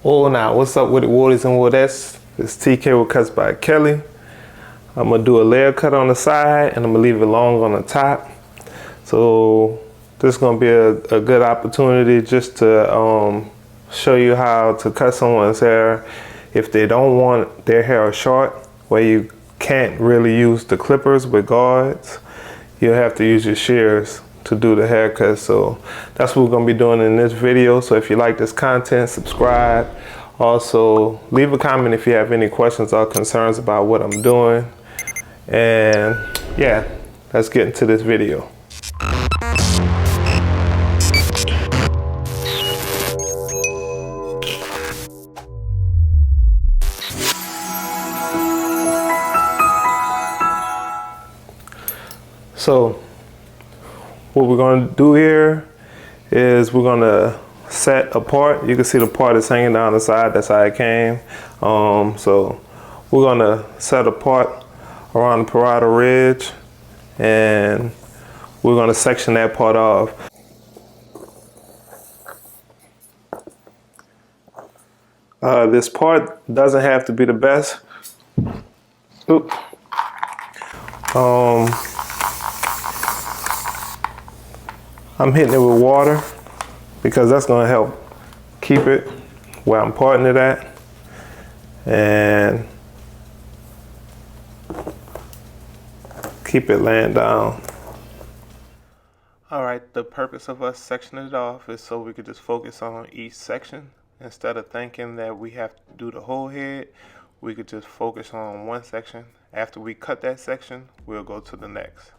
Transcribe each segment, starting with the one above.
Oh, now what's up with the Woodies and Woodettes? It's TK with Cuts by Kelly. I'm gonna do a layer cut on the side and I'm gonna leave it long on the top. So this is gonna be a good opportunity just to show you how to cut someone's hair if they don't want their hair short, where you can't really use the clippers with guards. You'll have to use your shears to do the haircut. So that's what we're gonna be doing in this video. So if you like this content, subscribe. Also, leave a comment if you have any questions or concerns about what I'm doing. And yeah, let's get into this video. So what we're going to do here is we're going to set a part. You can see the part is hanging down the side. That's how it came. So we're going to set a part around the parietal ridge, and we're going to section that part off. This part doesn't have to be the best. Oop. I'm hitting it with water because that's going to help keep it where I'm parting it at. And keep it laying down. All right, the purpose of us sectioning it off is so we could just focus on each section. Instead of thinking that we have to do the whole head, we could just focus on one section. After we cut that section, we'll go to the next.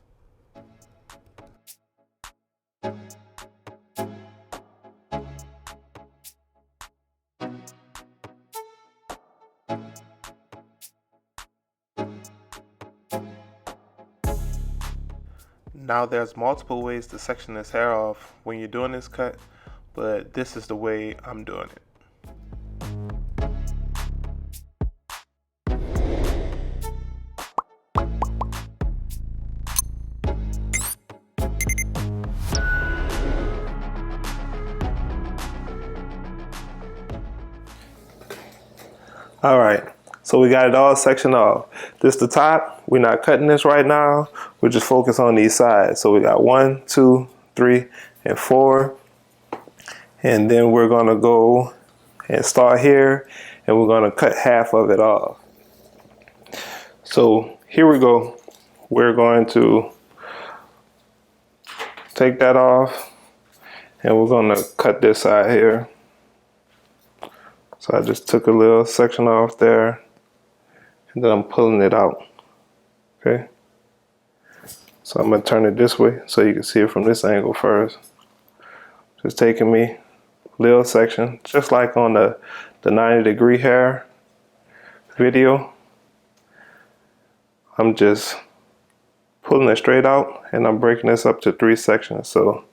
Now there's multiple ways to section this hair off when you're doing this cut, but this is the way I'm doing it. All right, so we got it all sectioned off. This the top. We're not cutting this right now. We just focus on these sides. So we got 1, 2, 3, and 4. And then we're gonna go and start here, and we're gonna cut half of it off. So here we go. We're going to take that off, and we're gonna cut this side here. So I just took a little section off there, and then I'm pulling it out, okay? So I'm gonna turn it this way so you can see it from this angle first. Just taking me a little section, just like on the 90-degree hair video. I'm just pulling it straight out, and I'm breaking this up to 3 sections. So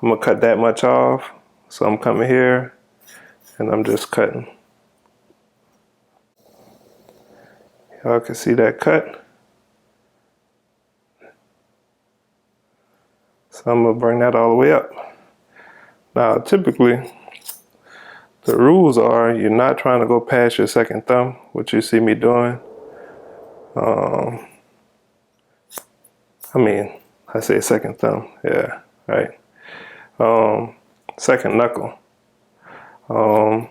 I'm gonna cut that much off. So I'm coming here, and I'm just cutting. Y'all can see that cut. So I'm gonna bring that all the way up. Now, typically, the rules are you're not trying to go past your second thumb, which you see me doing. I say second thumb, yeah, right. Second knuckle. Well,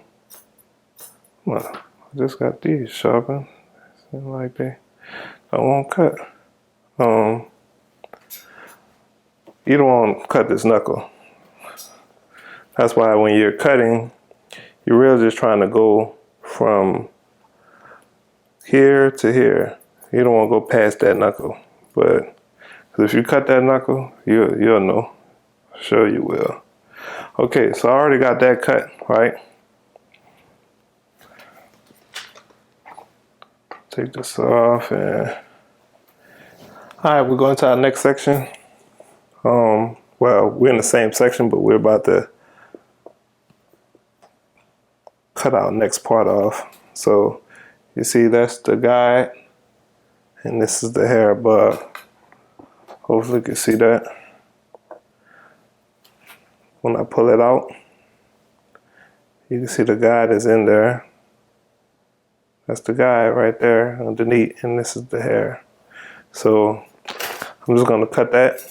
I just got these sharpened. Seem like they won't cut. You don't want to cut this knuckle. That's why when you're cutting, you're really just trying to go from here to here. You don't want to go past that knuckle. But if you cut that knuckle, you'll know. Sure you will. Okay, so I already got that cut, right? Take this off, and all right, we're going to our next section. Well, we're in the same section, but we're about to cut our next part off. So you see that's the guide, and this is the hair above. Hopefully you can see that. When I pull it out, You can see the guide is in there. That's the guide right there underneath, and this is the hair. So I'm just gonna cut that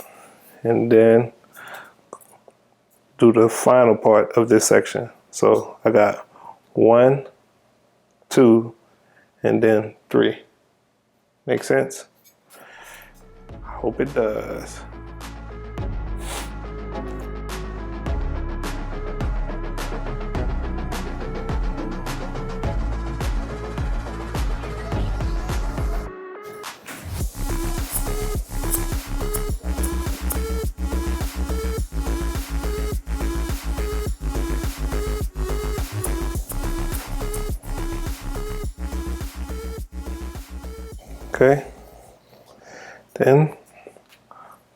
and then do the final part of this section. So I got 1, 2, and then 3. Make sense? I hope it does. Okay, then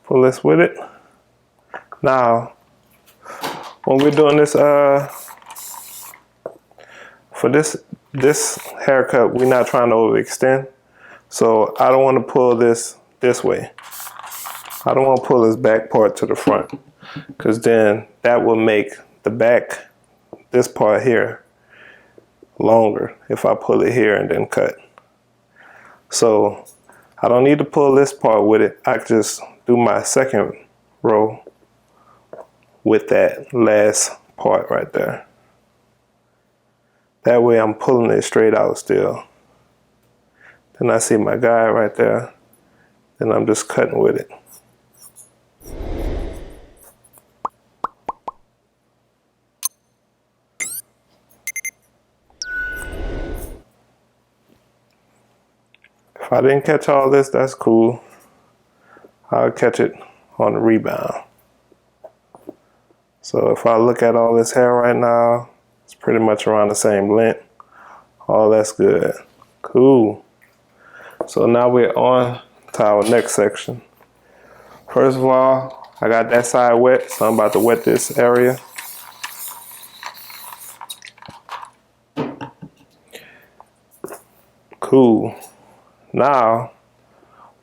pull this with it. Now, when we're doing this, for this haircut, we're not trying to overextend. So I don't want to pull this way. I don't want to pull this back part to the front, because then that will make the back, this part here, longer if I pull it here and then cut. So I don't need to pull this part with it. I can just do my second row with that last part right there. That way I'm pulling it straight out still. Then I see my guide right there. Then I'm just cutting with it. If I didn't catch all this, that's cool. I'll catch it on the rebound. So if I look at all this hair right now, it's pretty much around the same length. All that's good. Cool. So now we're on to our next section. First of all, I got that side wet, so I'm about to wet this area. Cool. Now,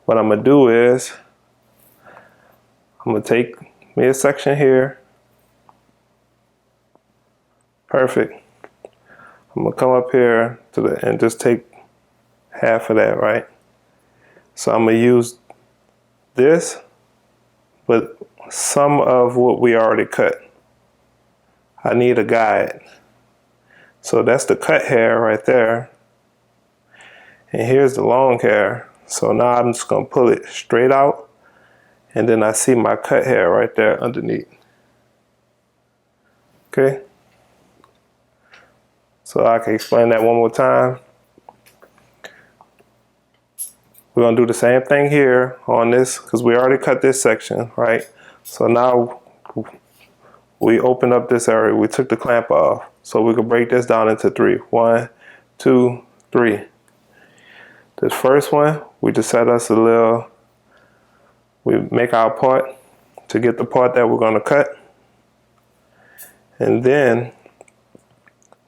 what I'm gonna do is, I'm gonna take me a section here. Perfect. I'm gonna come up here to the and just take half of that, right? So I'm gonna use this, but some of what we already cut. I need a guide. So that's the cut hair right there. And here's the long hair. So now I'm just gonna pull it straight out, and then I see my cut hair right there underneath. Okay? So I can explain that one more time. We're gonna do the same thing here on this, because we already cut this section, right? So now we open up this area, we took the clamp off. So we can break this down into 3. 1, 2, 3. This first one, we just set us a little, we make our part to get the part that we're gonna cut. And then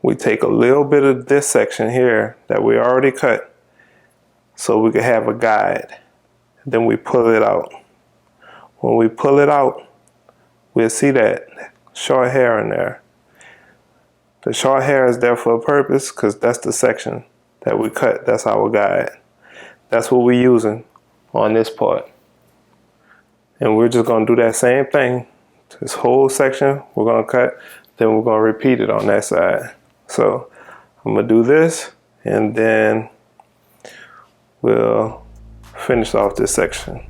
we take a little bit of this section here that we already cut so we can have a guide. Then we pull it out. When we pull it out, we'll see that short hair in there. The short hair is there for a purpose, because that's the section that we cut. That's our guide. That's what we're using on this part. And we're just gonna do that same thing. This whole section we're gonna cut, then we're gonna repeat it on that side. So I'm gonna do this, and then we'll finish off this section.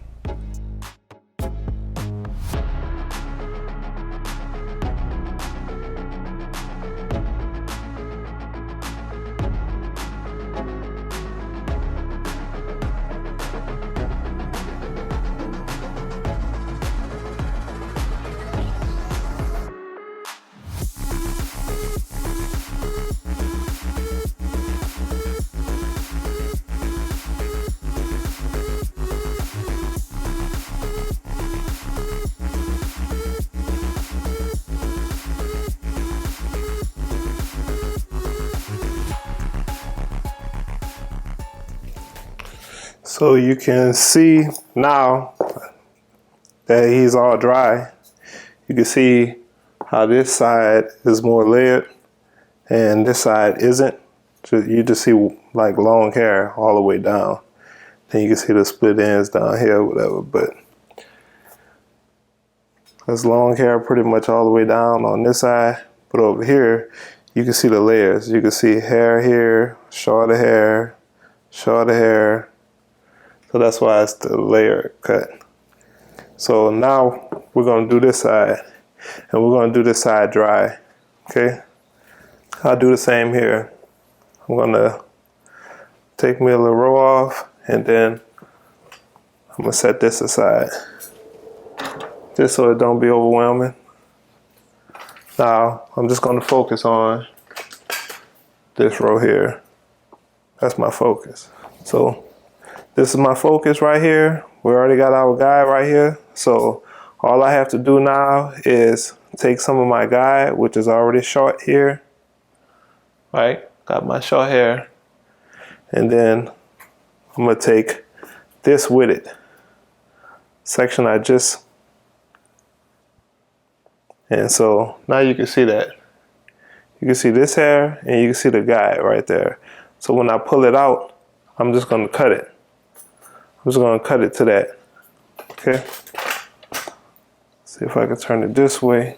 So you can see now that he's all dry, you can see how this side is more layered and this side isn't. You just see like long hair all the way down. Then you can see the split ends down here, whatever. But there's long hair pretty much all the way down on this side. But over here, you can see the layers. You can see hair here, shorter hair, shorter hair. So that's why it's the layer cut. So now we're gonna do this side, and we're gonna do this side dry, okay? I'll do the same here. I'm gonna take me a little row off, and then I'm gonna set this aside, just so it don't be overwhelming. Now, I'm just gonna focus on this row here. That's my focus. So this is my focus right here. We already got our guide right here. So all I have to do now is take some of my guide, which is already short here. Right, got my short hair. And then I'm gonna take this with it. Section and so now you can see that. You can see this hair and you can see the guide right there. So when I pull it out, I'm just gonna cut it. I'm just gonna cut it to that, okay? See if I can turn it this way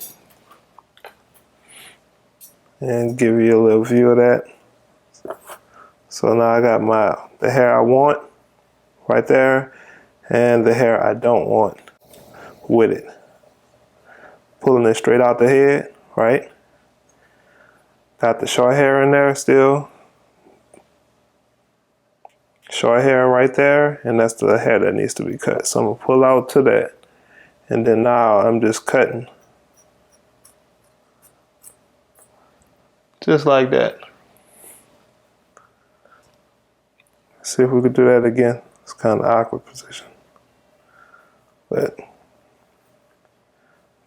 and give you a little view of that. So now I got the hair I want right there and the hair I don't want with it. Pulling it straight out the head, right? Got the short hair in there still. Short hair right there, and that's the hair that needs to be cut. So I'm gonna pull out to that. And then now I'm just cutting. Just like that. See if we could do that again. It's kind of awkward position. But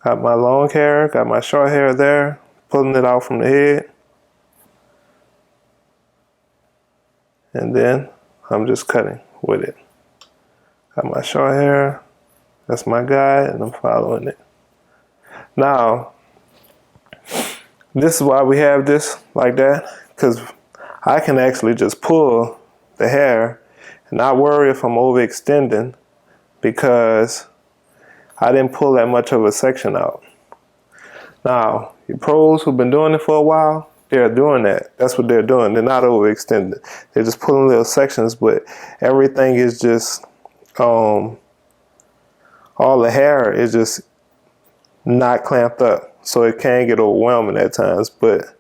got my long hair, got my short hair there, pulling it out from the head. And then I'm just cutting with it. Got my short hair, that's my guide, and I'm following it. Now, this is why we have this like that, because I can actually just pull the hair and not worry if I'm overextending, because I didn't pull that much of a section out. Now, your pros who've been doing it for a while, they're doing that. That's what they're doing. They're not overextended. They're just pulling little sections, but everything is just, all the hair is just not clamped up. So it can get overwhelming at times. But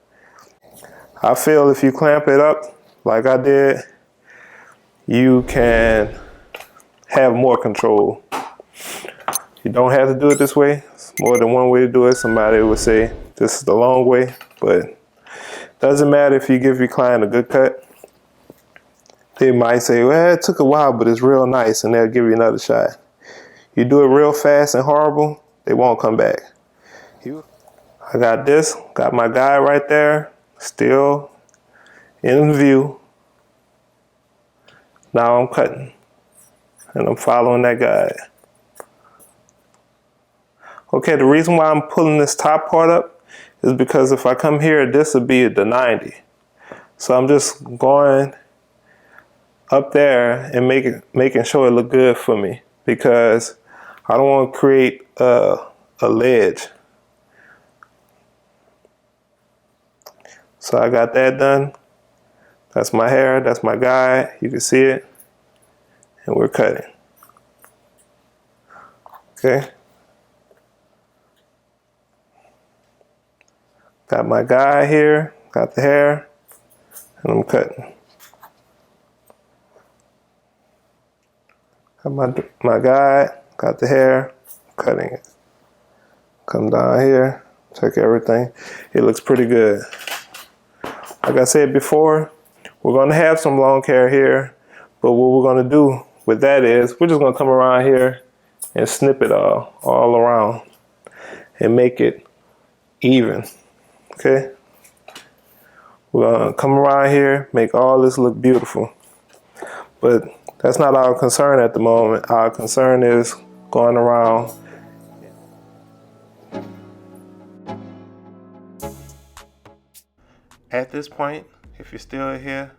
I feel if you clamp it up like I did, you can have more control. You don't have to do it this way. It's more than one way to do it. Somebody would say this is the long way, but doesn't matter if you give your client a good cut. They might say, well, it took a while, but it's real nice, and they'll give you another shot. You do it real fast and horrible, they won't come back. I got this, got my guy right there, still in view. Now I'm cutting, and I'm following that guide. Okay, the reason why I'm pulling this top part up is because if I come here, this would be the 90. So I'm just going up there and making sure it look good for me, because I don't want to create a ledge. So I got that done. That's my hair, that's my guide. You can see it. And we're cutting. Okay. Got my guide here, got the hair, and I'm cutting. Got my guide, got the hair, cutting it. Come down here, check everything. It looks pretty good. Like I said before, we're gonna have some long hair here, but what we're gonna do with that is, we're just gonna come around here and snip it all around and make it even. Okay, we're gonna come around here, make all this look beautiful. But that's not our concern at the moment. Our concern is going around. At this point, if you're still here,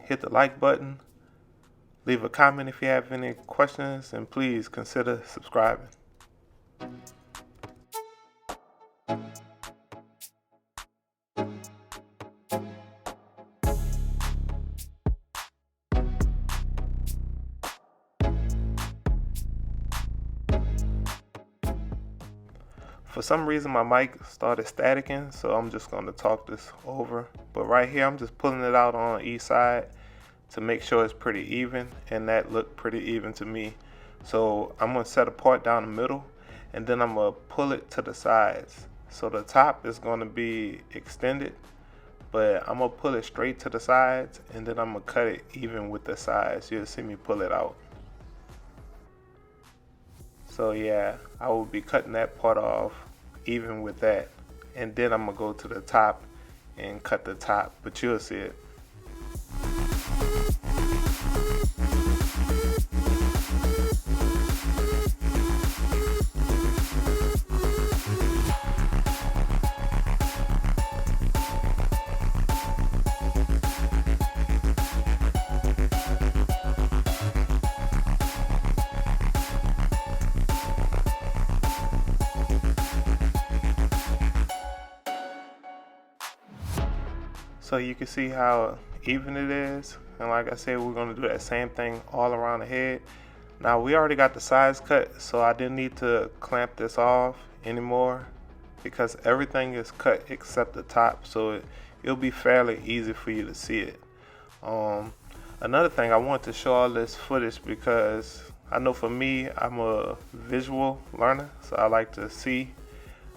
hit the like button, leave a comment if you have any questions, and please consider subscribing. For some reason my mic started staticking, so I'm just going to talk this over. But right here I'm just pulling it out on each side to make sure it's pretty even, and that looked pretty even to me. So I'm going to set a part down the middle, and then I'm going to pull it to the sides. So the top is going to be extended, but I'm going to pull it straight to the sides, and then I'm going to cut it even with the sides. You'll see me pull it out. So yeah, I will be cutting that part off even with that, and then I'm gonna go to the top and cut the top, but you'll see it. So you can see how even it is, and like I said, we're going to do that same thing all around the head. Now we already got the sides cut, so I didn't need to clamp this off anymore because everything is cut except the top, so it'll be fairly easy for you to see it. Another thing, I want to show all this footage because I know for me, I'm a visual learner, so I like to see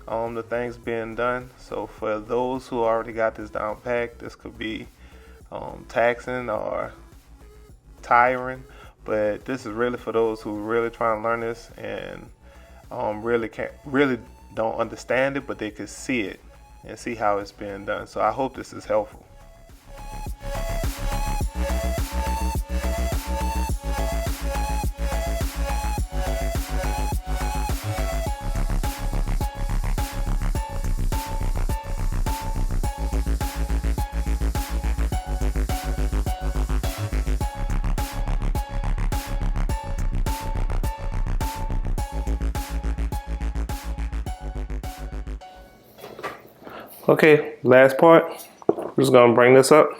the things being done. So for those who already got this down packed, this could be taxing or tiring, but this is really for those who really trying to learn this and really don't understand it, but they can see it and see how it's being done. So I hope this is helpful. Okay, last part. We're just gonna bring this up.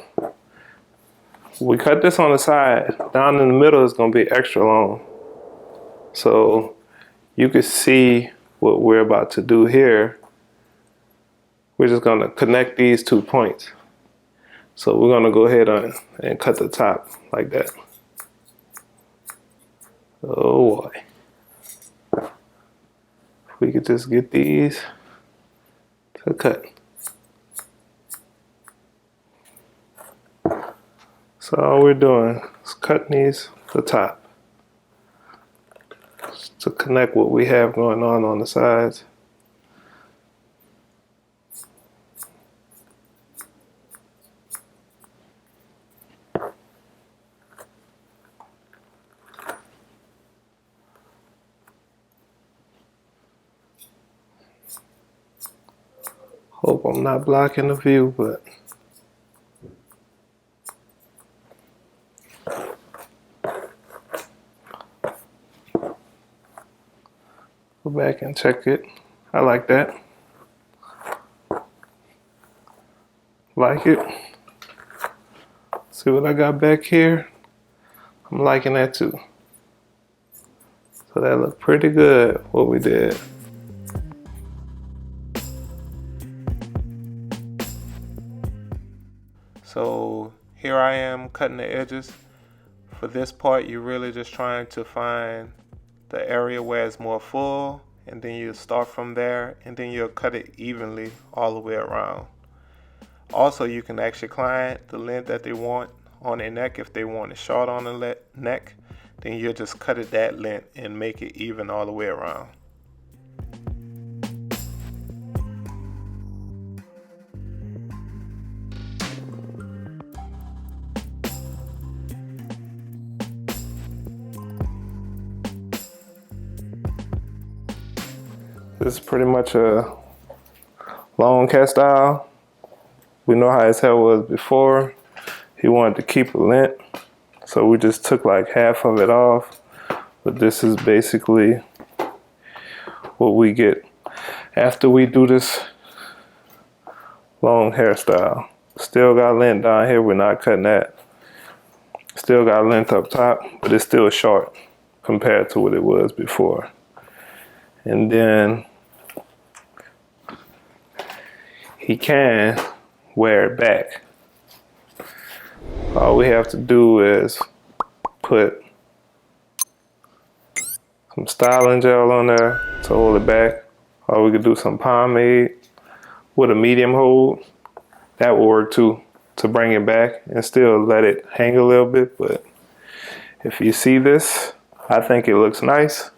We cut this on the side. Down in the middle is gonna be extra long. So you can see what we're about to do here. We're just gonna connect these 2 points. So we're gonna go ahead and cut the top like that. Oh boy. If we could just get these to cut. So all we're doing is cutting these to the top to connect what we have going on the sides. Hope I'm not blocking the view, but go back and check it. I like that. Like it. See what I got back here? I'm liking that too. So that looked pretty good, what we did. So here I am cutting the edges. For this part, you're really just trying to find the area where it's more full, and then you start from there, and then you'll cut it evenly all the way around. Also, you can actually client the length that they want on their neck. If they want it short on the neck, then you'll just cut it that length and make it even all the way around. This is pretty much a long cat style. We know how his hair was before. He wanted to keep it length, so we just took like half of it off. But this is basically what we get after we do this long hairstyle. Still got length down here, we're not cutting that. Still got length up top, but it's still short compared to what it was before. And then he can wear it back. All we have to do is put some styling gel on there to hold it back. Or we could do some pomade with a medium hold. That will work too, to bring it back and still let it hang a little bit. But if you see this, I think it looks nice.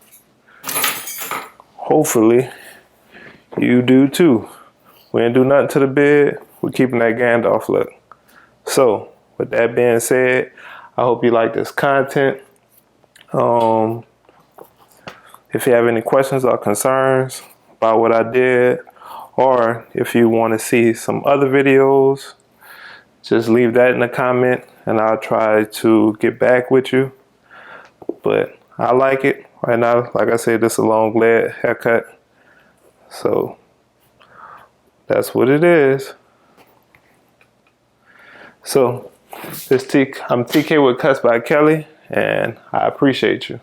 Hopefully you do too. We ain't do nothing to the beard. We're keeping that Gandalf look. So with that being said, I hope you like this content. If you have any questions or concerns about what I did, or if you want to see some other videos, just leave that in the comment and I'll try to get back with you. But I like it. Right now, like I said, this is a long lead haircut. So that's what it is. So I'm TK with Cuts by Kelly, and I appreciate you.